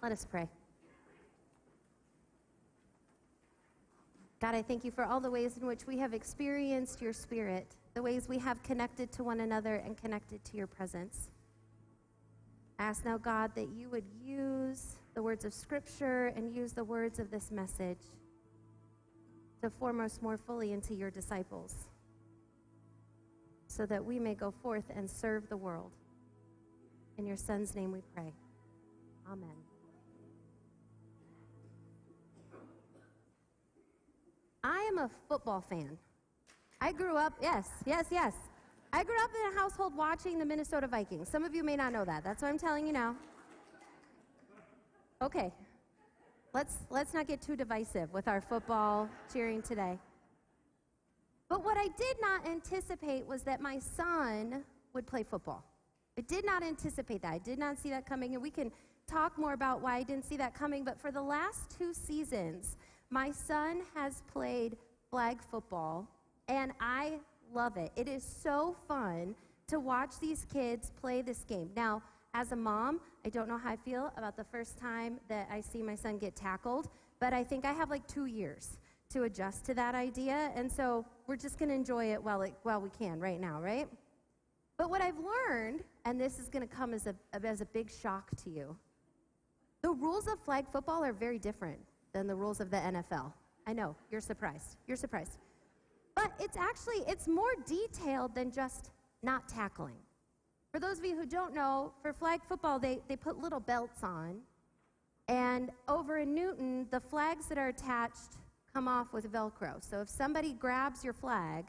Let us pray. God, I thank you for all the ways in which we have experienced your Spirit, the ways we have connected to one another and connected to your presence. I ask now, God, that you would use the words of Scripture and use the words of this message to form us more fully into your disciples, so that we may go forth and serve the world. In your Son's name we pray. Amen. I am a football fan. I grew up, yes. I grew up in a household watching the Minnesota Vikings. Some of you may not know that. That's what I'm telling you now. Okay, let's not get too divisive with our football cheering today. But what I did not anticipate was that my son would play football. I did not anticipate that. I did not see that coming, and we can talk more about why I didn't see that coming. But for the last 2 seasons, my son has played flag football, and I love it. It is so fun to watch these kids play this game. Now, as a mom, I don't know how I feel about the first time that I see my son get tackled, but I think I have like 2 years to adjust to that idea, and so we're just going to enjoy it while we can right now, right? But what I've learned, and this is going to come as a big shock to you, the rules of flag football are very different than the rules of the NFL. I know, you're surprised. But it's more detailed than just not tackling. For those of you who don't know, for flag football, they put little belts on, and over in Newton, the flags that are attached come off with Velcro. So if somebody grabs your flag,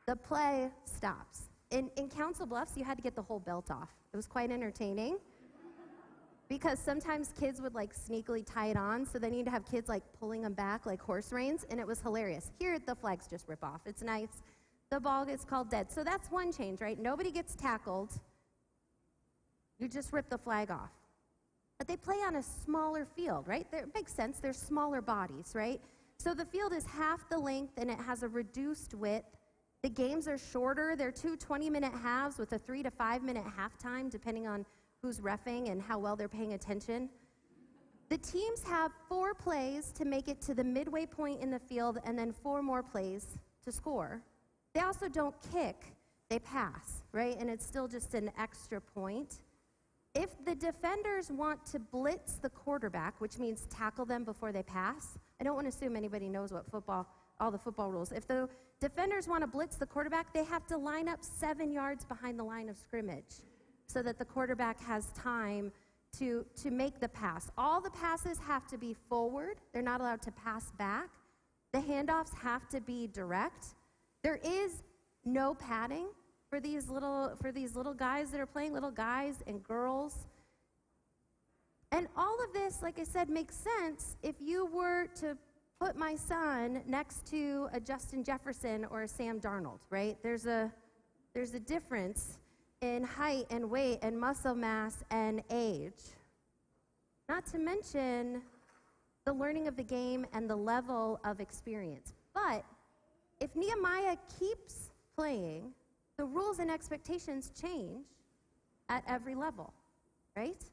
the play stops. In Council Bluffs, you had to get the whole belt off. It was quite entertaining, because sometimes kids would like sneakily tie it on, so then you'd have kids like pulling them back like horse reins, and it was hilarious. Here, the flags just rip off. It's nice. The ball gets called dead. So that's one change, right? Nobody gets tackled. You just rip the flag off. But they play on a smaller field, right? It makes sense. They're smaller bodies, right? So the field is half the length, and it has a reduced width. The games are shorter. They're 2 20-minute halves with a 3 to 5 minute halftime, depending on who's reffing and how well they're paying attention. The teams have 4 plays to make it to the midway point in the field, and then 4 more plays to score. They also don't kick, they pass, right? And it's still just an extra point. If the defenders want to blitz the quarterback, which means tackle them before they pass, I don't want to assume anybody knows all the football rules. If the defenders want to blitz the quarterback, they have to line up 7 yards behind the line of scrimmage so that the quarterback has time to make the pass. All the passes have to be forward. They're not allowed to pass back. The handoffs have to be direct. There is no padding for these little guys that are playing, little guys and girls. And all of this, like I said, makes sense if you were to put my son next to a Justin Jefferson or a Sam Darnold, right? There's a difference in height and weight and muscle mass and age. Not to mention the learning of the game and the level of experience. But if Nehemiah keeps playing, the rules and expectations change at every level, right?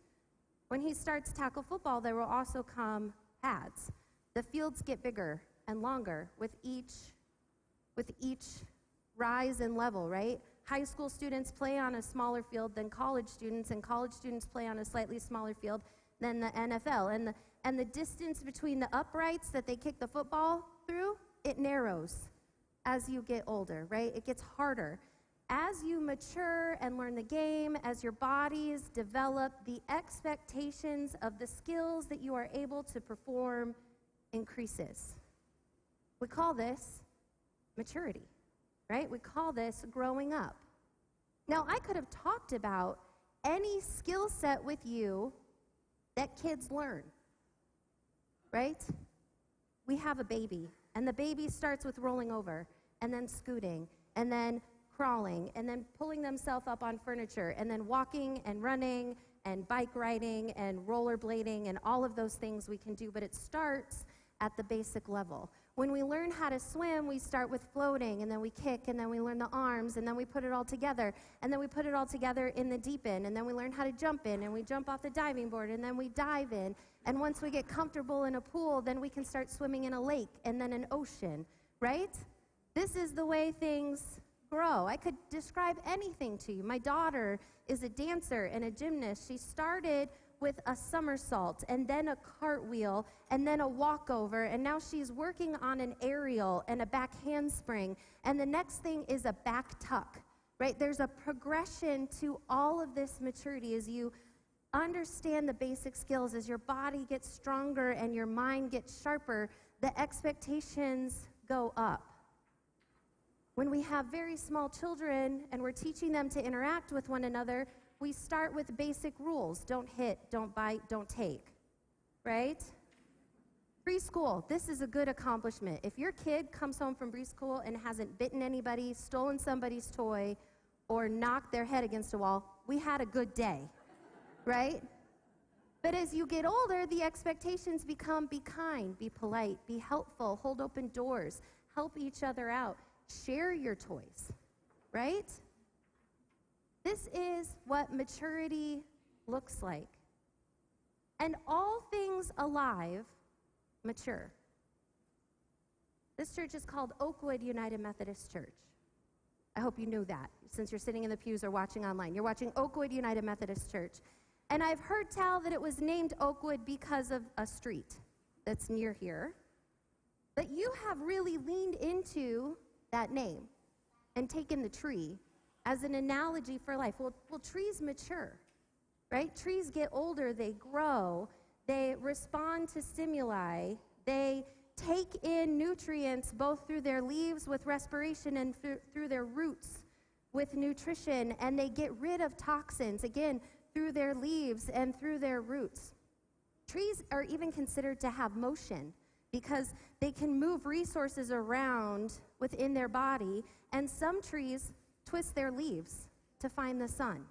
When he starts tackle football, there will also come pads. The fields get bigger and longer with each rise in level, right? High school students play on a smaller field than college students, and college students play on a slightly smaller field than the NFL. And the distance between the uprights that they kick the football through, it narrows as you get older, right? It gets harder. As you mature and learn the game, as your bodies develop, the expectations of the skills that you are able to perform increases. We call this maturity, right? We call this growing up. Now, I could have talked about any skill set with you that kids learn, right? We have a baby, and the baby starts with rolling over, and then scooting, and then crawling, and then pulling themselves up on furniture, and then walking and running and bike riding and rollerblading and all of those things we can do, but it starts at the basic level. When we learn how to swim, we start with floating, and then we kick, and then we learn the arms, and then we put it all together, and then we put it all together in the deep end, and then we learn how to jump in, and we jump off the diving board, and then we dive in. And once we get comfortable in a pool, then we can start swimming in a lake and then an ocean, right? This is the way things grow. I could describe anything to you. My daughter is a dancer and a gymnast. She started with a somersault and then a cartwheel and then a walkover, and now she's working on an aerial and a back handspring, and the next thing is a back tuck, right? There's a progression to all of this maturity as you understand the basic skills, as your body gets stronger and your mind gets sharper, the expectations go up. When we have very small children and we're teaching them to interact with one another, we start with basic rules. Don't hit, don't bite, don't take, right? Preschool, this is a good accomplishment. If your kid comes home from preschool and hasn't bitten anybody, stolen somebody's toy, or knocked their head against a wall, we had a good day, right? But as you get older, the expectations become be kind, be polite, be helpful, hold open doors, help each other out, share your toys, right? This is what maturity looks like. And all things alive mature. This church is called Oakwood United Methodist Church. I hope you knew that, since you're sitting in the pews or watching online. You're watching Oakwood United Methodist Church. And I've heard tell that it was named Oakwood because of a street that's near here. But you have really leaned into that name and taken the tree as an analogy for life. Well, trees mature, right? Trees get older, they grow, they respond to stimuli, they take in nutrients both through their leaves with respiration and through their roots with nutrition, and they get rid of toxins, again, through their leaves and through their roots. Trees are even considered to have motion because they can move resources around within their body, and some trees twist their leaves to find the sun,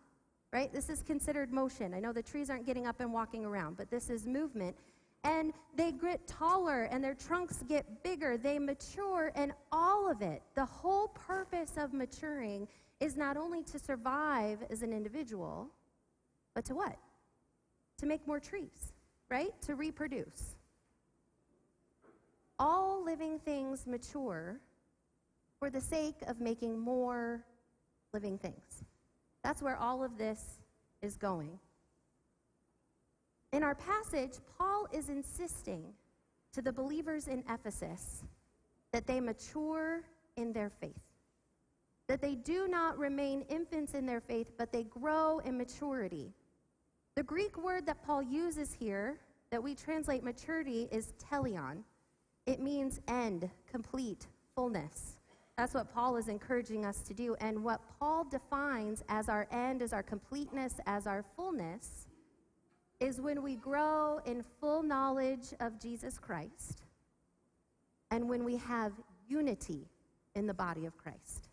right? This is considered motion. I know the trees aren't getting up and walking around, but this is movement. And they get taller, and their trunks get bigger. They mature, and all of it, the whole purpose of maturing is not only to survive as an individual, but to what? To make more trees, right? To reproduce. All living things mature for the sake of making more living things. That's where all of this is going. In our passage, Paul is insisting to the believers in Ephesus that they mature in their faith, that they do not remain infants in their faith, but they grow in maturity. The Greek word that Paul uses here, that we translate maturity, is teleon. It means end, complete, fullness. That's what Paul is encouraging us to do. And what Paul defines as our end, as our completeness, as our fullness, is when we grow in full knowledge of Jesus Christ and when we have unity in the body of Christ.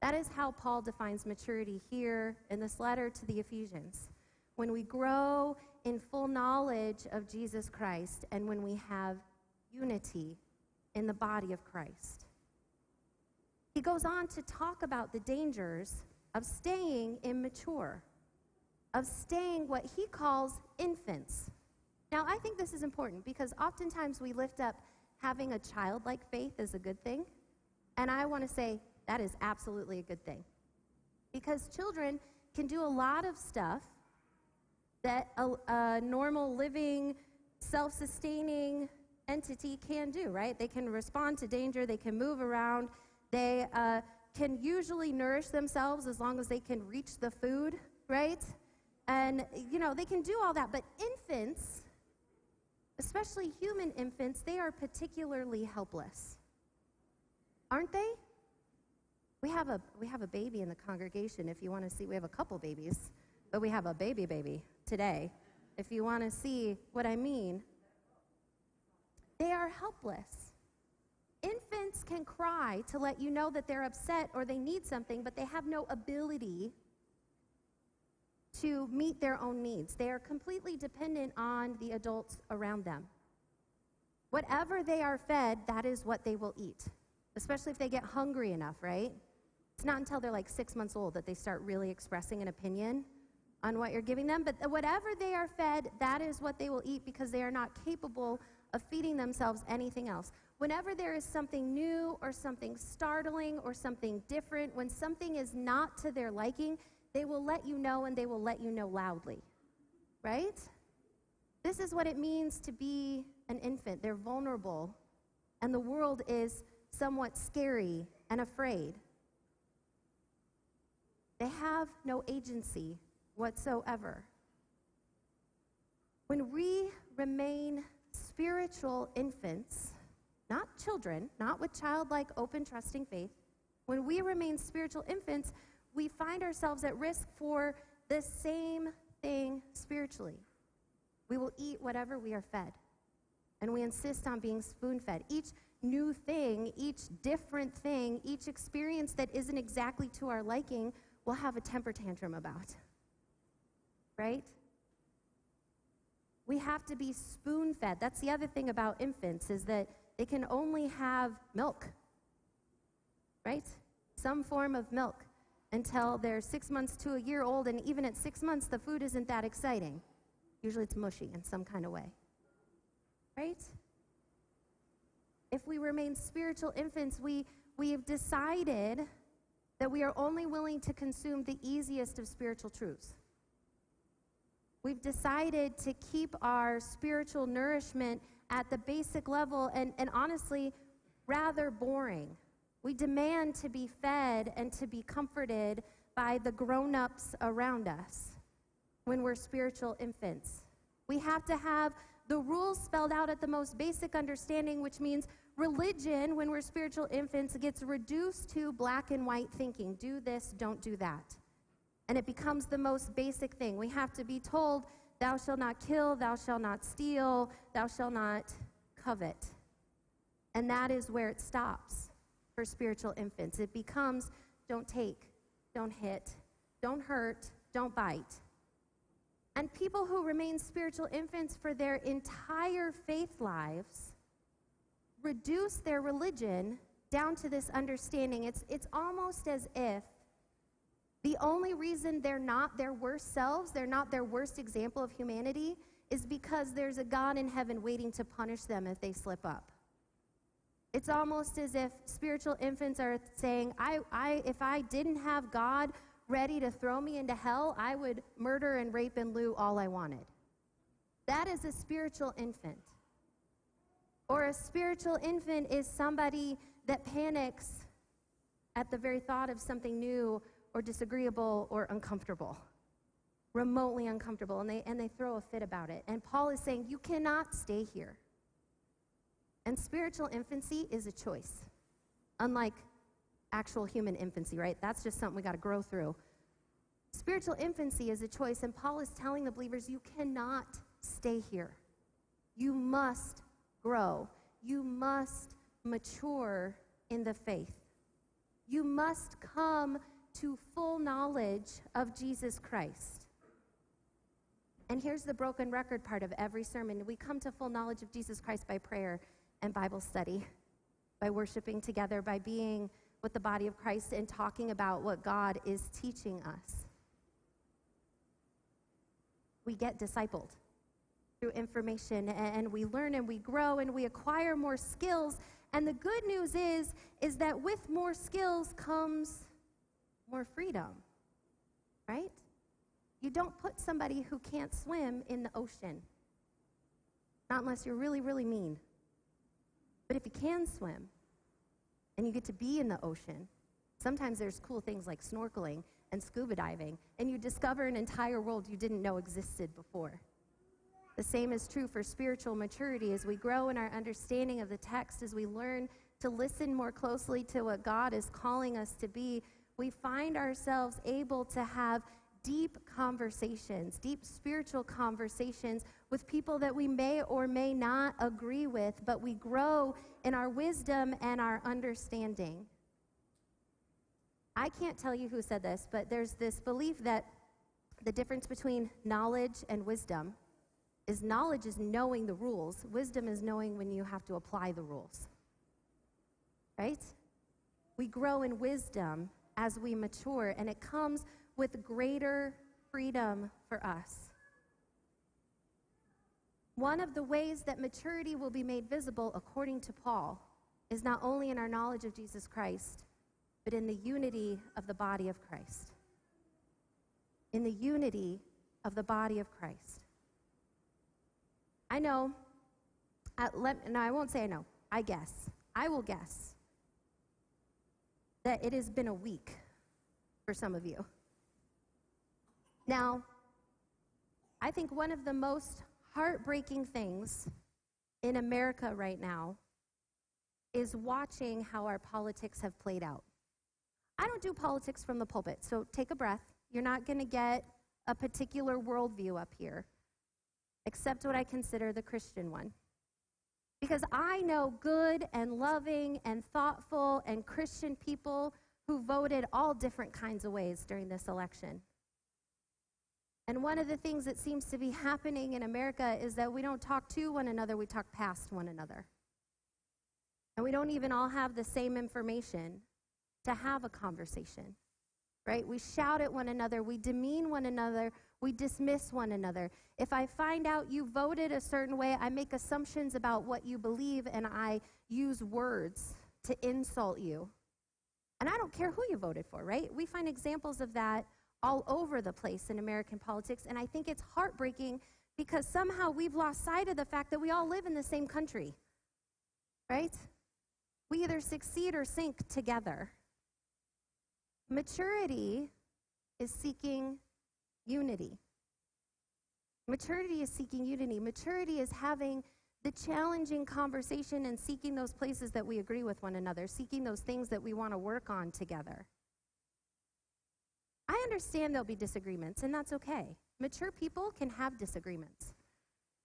That is how Paul defines maturity here in this letter to the Ephesians. When we grow in full knowledge of Jesus Christ and when we have unity in the body of Christ. He goes on to talk about the dangers of staying immature, of staying what he calls infants. Now, I think this is important because oftentimes we lift up having a childlike faith as a good thing, and I want to say that is absolutely a good thing. Because children can do a lot of stuff that a normal, living, self-sustaining entity can do, right? They can respond to danger, they can move around, they can usually nourish themselves as long as they can reach the food, right? And, they can do all that. But infants, especially human infants, they are particularly helpless. Aren't they? We have a baby in the congregation. If you want to see, we have a couple babies, but we have a baby today. If you want to see what I mean, they are helpless. Infants can cry to let you know that they're upset or they need something, but they have no ability to meet their own needs. They are completely dependent on the adults around them. Whatever they are fed, that is what they will eat, especially if they get hungry enough, right? It's not until they're like 6 months old that they start really expressing an opinion on what you're giving them. But whatever they are fed, that is what they will eat, because they are not capable of feeding themselves anything else. Whenever there is something new or something startling or something different, when something is not to their liking, they will let you know, and they will let you know loudly, right? This is what it means to be an infant. They're vulnerable, and the world is somewhat scary and afraid. They have no agency whatsoever. When we remain spiritual infants, not children, not with childlike, open, trusting faith, when we remain spiritual infants, we find ourselves at risk for the same thing spiritually. We will eat whatever we are fed, and we insist on being spoon-fed. Each new thing, each different thing, each experience that isn't exactly to our liking, we'll have a temper tantrum about, right? We have to be spoon-fed. That's the other thing about infants, is that they can only have milk, right? Some form of milk until they're 6 months to a year old, and even at 6 months, the food isn't that exciting. Usually it's mushy in some kind of way, right? If we remain spiritual infants, we have decided that we are only willing to consume the easiest of spiritual truths. We've decided to keep our spiritual nourishment at the basic level and honestly, rather boring. We demand to be fed and to be comforted by the grown-ups around us when we're spiritual infants. We have to have the rules spelled out at the most basic understanding, which means religion, when we're spiritual infants, gets reduced to black and white thinking. Do this, don't do that. And it becomes the most basic thing. We have to be told, thou shalt not kill, thou shalt not steal, thou shalt not covet. And that is where it stops for spiritual infants. It becomes, don't take, don't hit, don't hurt, don't bite. And people who remain spiritual infants for their entire faith lives reduce their religion down to this understanding. It's almost as if the only reason they're not their worst selves, they're not their worst example of humanity, is because there's a God in heaven waiting to punish them if they slip up. It's almost as if spiritual infants are saying, if I didn't have God ready to throw me into hell, I would murder and rape and loot all I wanted. That is a spiritual infant. Or a spiritual infant is somebody that panics at the very thought of something new or disagreeable or uncomfortable, remotely uncomfortable, and they throw a fit about it. And Paul is saying, you cannot stay here. And spiritual infancy is a choice, unlike actual human infancy, right? That's just something we got to grow through. Spiritual infancy is a choice, and Paul is telling the believers, you cannot stay here. You must grow. You must mature in the faith. You must come to full knowledge of Jesus Christ. And here's the broken record part of every sermon. We come to full knowledge of Jesus Christ by prayer and Bible study, by worshiping together, by being with the body of Christ and talking about what God is teaching us. We get discipled through information, and we learn and we grow and we acquire more skills. And the good news is that with more skills comes more freedom, right? You don't put somebody who can't swim in the ocean, not unless you're really, really mean. But if you can swim and you get to be in the ocean, sometimes there's cool things like snorkeling and scuba diving, and you discover an entire world you didn't know existed before. The same is true for spiritual maturity. As we grow in our understanding of the text, as we learn to listen more closely to what God is calling us to be, we find ourselves able to have deep conversations, deep spiritual conversations with people that we may or may not agree with, but we grow in our wisdom and our understanding. I can't tell you who said this, but there's this belief that the difference between knowledge and wisdom knowledge is knowing the rules. Wisdom is knowing when you have to apply the rules. Right? We grow in wisdom as we mature, and it comes with greater freedom for us. One of the ways that maturity will be made visible, according to Paul, is not only in our knowledge of Jesus Christ, but in the unity of the body of Christ. In the unity of the body of Christ. I know, no, I won't say I know, I will guess that it has been a week for some of you. Now, I think one of the most heartbreaking things in America right now is watching how our politics have played out. I don't do politics from the pulpit, so take a breath. You're not going to get a particular worldview up here, except what I consider the Christian one. Because I know good and loving and thoughtful and Christian people who voted all different kinds of ways during this election. And one of the things that seems to be happening in America is that we don't talk to one another, we talk past one another. And we don't even all have the same information to have a conversation, right? We shout at one another, we demean one another, we dismiss one another. If I find out you voted a certain way, I make assumptions about what you believe, and I use words to insult you. And I don't care who you voted for, right? We find examples of that all over the place in American politics, and I think it's heartbreaking because somehow we've lost sight of the fact that we all live in the same country, right? We either succeed or sink together. Maturity is seeking unity. Maturity is seeking unity. Maturity is having the challenging conversation and seeking those places that we agree with one another, seeking those things that we want to work on together. I understand there'll be disagreements, and that's okay. Mature people can have disagreements.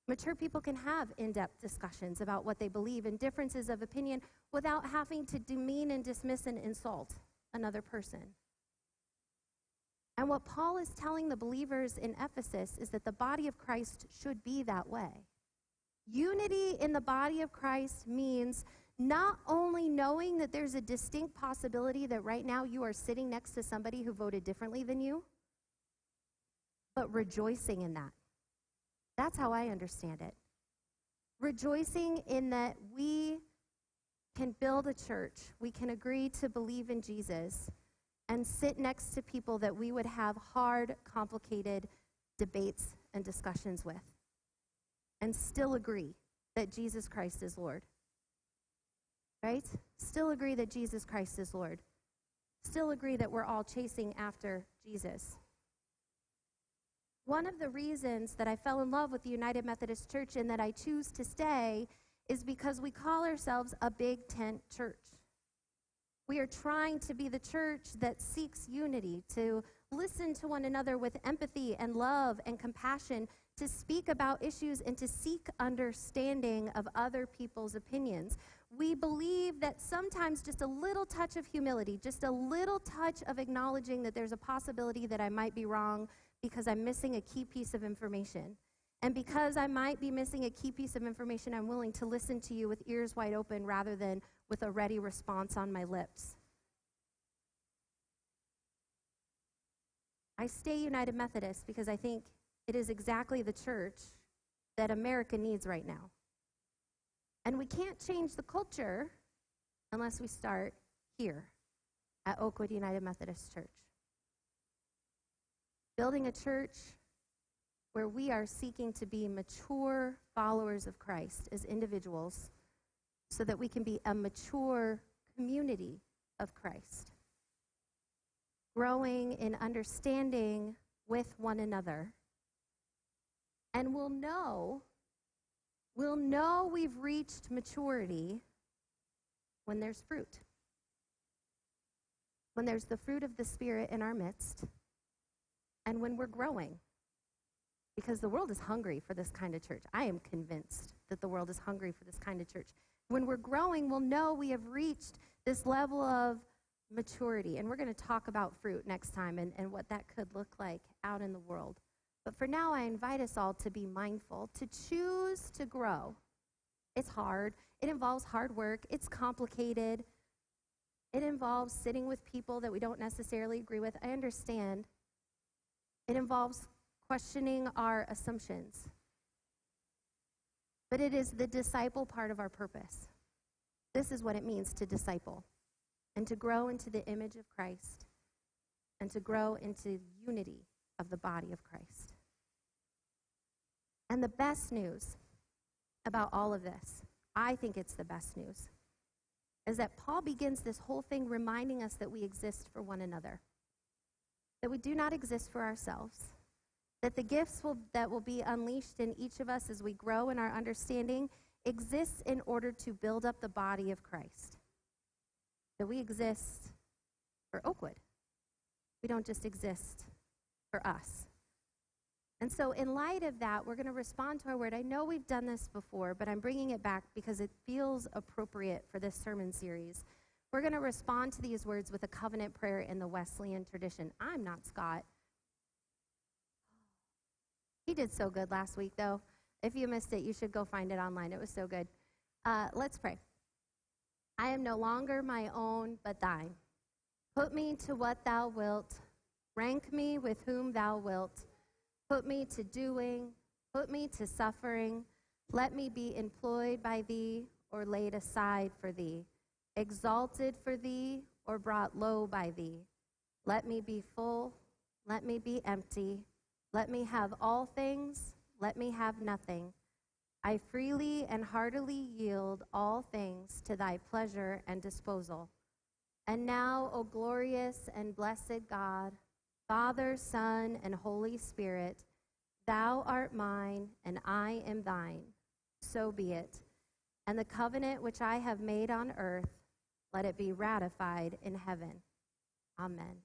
Mature people can have in-depth discussions about what they believe and differences of opinion without having to demean and dismiss and insult another person. And what Paul is telling the believers in Ephesus is that the body of Christ should be that way. Unity in the body of Christ means not only knowing that there's a distinct possibility that right now you are sitting next to somebody who voted differently than you, but rejoicing in that. That's how I understand it. Rejoicing in that we can build a church, we can agree to believe in Jesus, and sit next to people that we would have hard, complicated debates and discussions with, and still agree that Jesus Christ is Lord. Right? Still agree that Jesus Christ is Lord. Still agree that we're all chasing after Jesus. One of the reasons that I fell in love with the United Methodist Church and that I choose to stay is because we call ourselves a big tent church. We are trying to be the church that seeks unity, to listen to one another with empathy and love and compassion, to speak about issues and to seek understanding of other people's opinions. We believe that sometimes just a little touch of humility, just a little touch of acknowledging that there's a possibility that I might be wrong because I'm missing a key piece of information. And because I might be missing a key piece of information, I'm willing to listen to you with ears wide open rather than with a ready response on my lips. I stay United Methodist because I think it is exactly the church that America needs right now. And we can't change the culture unless we start here at Oakwood United Methodist Church. Building a church where we are seeking to be mature followers of Christ as individuals so that we can be a mature community of Christ. Growing in understanding with one another. And we'll know we've reached maturity when there's fruit. When there's the fruit of the Spirit in our midst, and when we're growing. Because the world is hungry for this kind of church. I am convinced that the world is hungry for this kind of church. When we're growing, we'll know we have reached this level of maturity. And we're going to talk about fruit next time and what that could look like out in the world. But for now, I invite us all to be mindful, to choose to grow. It's hard. It involves hard work. It's complicated. It involves sitting with people that we don't necessarily agree with. I understand. It involves questioning our assumptions. But it is the disciple part of our purpose. This is what it means to disciple and to grow into the image of Christ and to grow into unity of the body of Christ. And the best news about all of this, I think it's the best news, is that Paul begins this whole thing reminding us that we exist for one another, that we do not exist for ourselves, that the gifts that will be unleashed in each of us as we grow in our understanding exists in order to build up the body of Christ, that we exist for Oakwood. We don't just exist for us. And so in light of that, we're going to respond to our word. I know we've done this before, but I'm bringing it back because it feels appropriate for this sermon series. We're going to respond to these words with a covenant prayer in the Wesleyan tradition. I'm not Scott. He did so good last week, though. If you missed it, you should go find it online. It was so good. Let's pray. I am no longer my own, but thine. Put me to what thou wilt. Rank me with whom thou wilt. Put me to doing, put me to suffering. Let me be employed by thee or laid aside for thee, exalted for thee or brought low by thee. Let me be full, let me be empty. Let me have all things, let me have nothing. I freely and heartily yield all things to thy pleasure and disposal. And now, O glorious and blessed God, Father, Son, and Holy Spirit, thou art mine, and I am thine. So be it. And the covenant which I have made on earth, let it be ratified in heaven. Amen.